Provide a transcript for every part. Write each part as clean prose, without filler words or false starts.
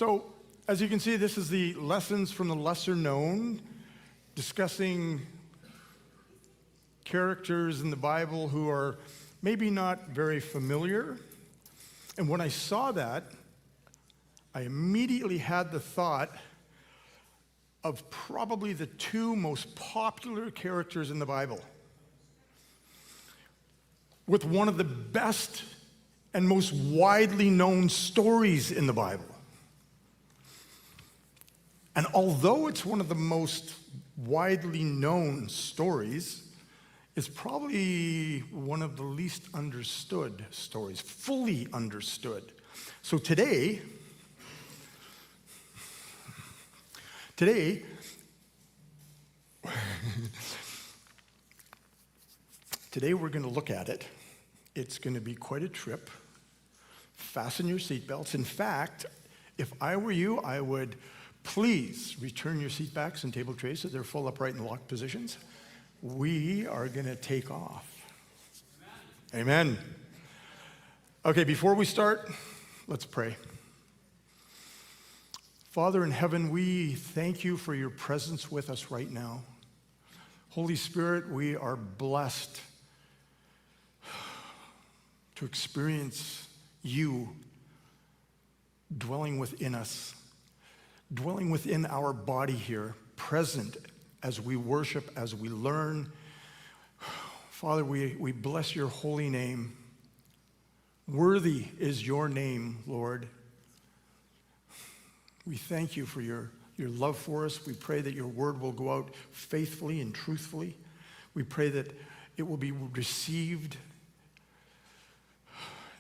So, as you can see, this is the lessons from the lesser known, discussing characters in the Bible who are maybe not very familiar. And when I saw that, I immediately had the thought of probably the two most popular characters in the Bible, with one of the best and most widely known stories in the Bible. And although it's one of the most widely known stories, it's probably one of the least understood stories, fully understood. So today we're going to look at it. It's going to be quite a trip. Fasten your seatbelts. In fact, if I were you, I would please return your seat backs and table trays so they're full upright in locked positions. We are going to take off. Amen. Okay, before we start, let's pray. Father in heaven, we thank you for your presence with us right now. Holy Spirit, we are blessed to experience you dwelling within us, dwelling within our body here, present as we worship, as we learn. Father, we bless your holy name. Worthy is your name, Lord. We thank you for your love for us. We pray that your word will go out faithfully and truthfully. We pray that it will be received.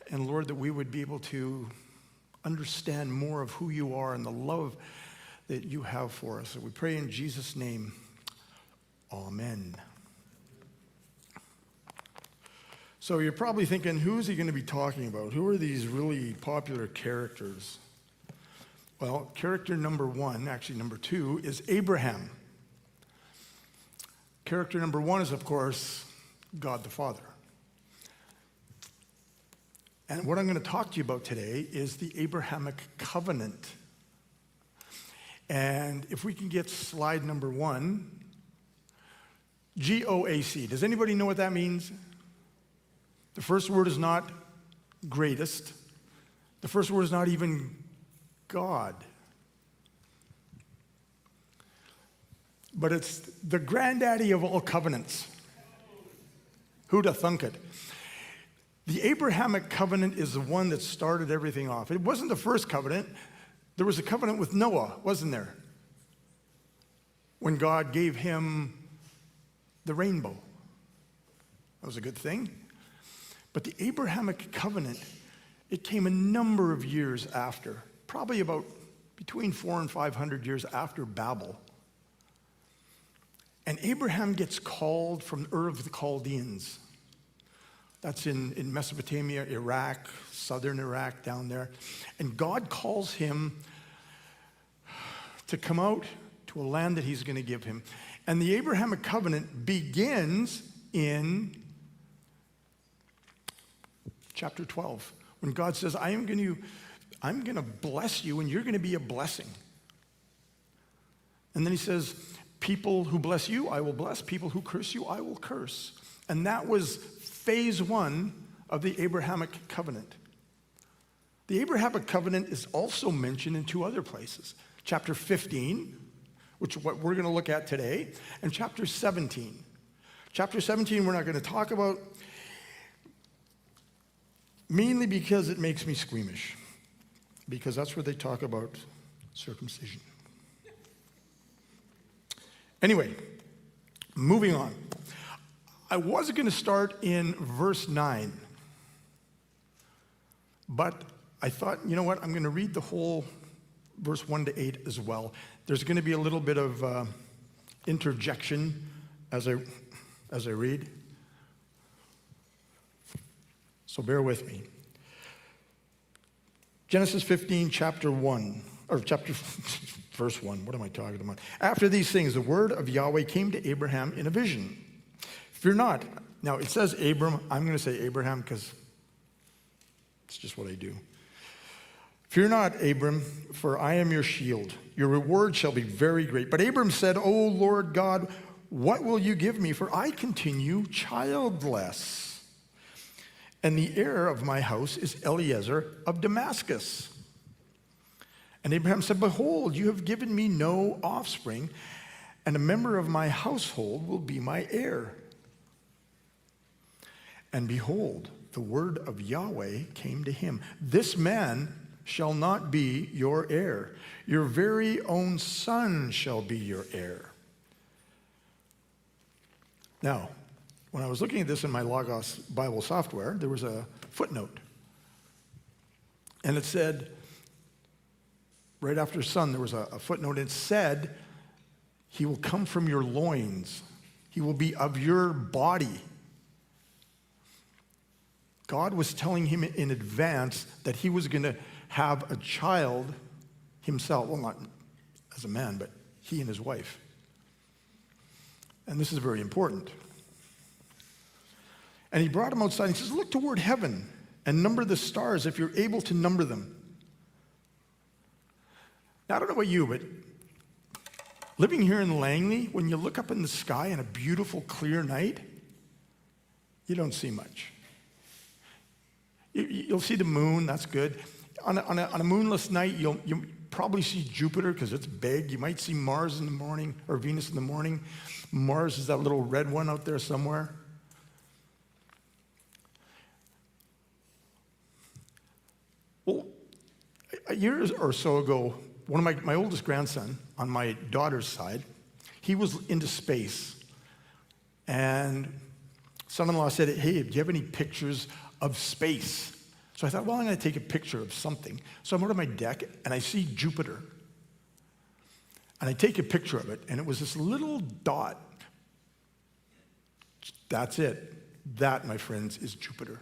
And Lord, that we would be able to understand more of who you are and the love that you have for us. So we pray in Jesus' name. Amen. So you're probably thinking, who is he going to be talking about? Who are these really popular characters? Well, character number one, actually number two, is Abraham. Character number one is, of course, God the Father. And what I'm going to talk to you about today is the Abrahamic covenant. And if we can get slide number one, GOAC. Does anybody know what that means? The first word is not greatest. The first word is not even God. But it's the granddaddy of all covenants. Who'd have thunk it? The Abrahamic covenant is the one that started everything off. It wasn't the first covenant. There was a covenant with Noah, wasn't there? When God gave him the rainbow. That was a good thing. But the Abrahamic covenant, it came a number of years after, probably about between 400 and 500 years after Babel. And Abraham gets called from Ur of the Chaldeans. That's in Mesopotamia, Iraq, southern Iraq down there. And God calls him to come out to a land that he's going to give him. And the Abrahamic covenant begins in chapter 12, when God says, I'm going to bless you and you're going to be a blessing. And then he says, people who bless you, I will bless. People who curse you, I will curse. And that was phase one of the Abrahamic covenant. The Abrahamic covenant is also mentioned in two other places. Chapter 15, which is what we're going to look at today, and chapter 17. Chapter 17 we're not going to talk about, mainly because it makes me squeamish, because that's where they talk about circumcision. Anyway, moving on. I was going to start in verse 9, but I thought, you know what, I'm going to read the whole verse 1 to 8 as well. There's going to be a little bit of interjection as I read. So bear with me. Genesis 15, chapter 1, or chapter, verse 1, what am I talking about? After these things, the word of Yahweh came to Abraham in a vision. Fear not. Now, it says Abram. I'm going to say Abraham because it's just what I do. Fear not, Abram, for I am your shield. Your reward shall be very great. But Abram said, O Lord God, what will you give me? For I continue childless. And the heir of my house is Eliezer of Damascus. And Abraham said, Behold, you have given me no offspring, and a member of my household will be my heir. And behold, the word of Yahweh came to him. This man shall not be your heir. Your very own son shall be your heir. Now, when I was looking at this in my Logos Bible software, there was a footnote. And it said, right after son, there was a footnote. It said, he will come from your loins. He will be of your body. God was telling him in advance that he was going to have a child himself. Well, not as a man, but he and his wife. And this is very important. And he brought him outside and he says, look toward heaven and number the stars if you're able to number them. Now, I don't know about you, but living here in Langley, when you look up in the sky on a beautiful, clear night, you don't see much. You'll see the moon, that's good. On a moonless night, you'll probably see Jupiter because it's big. You might see Mars in the morning, or Venus in the morning. Mars is that little red one out there somewhere. Well, a year or so ago, one of my oldest grandson on my daughter's side, he was into space. And son-in-law said, hey, do you have any pictures of space? So I thought, well, I'm going to take a picture of something. So I'm out on my deck, and I see Jupiter. And I take a picture of it, and it was this little dot. That's it. That, my friends, is Jupiter.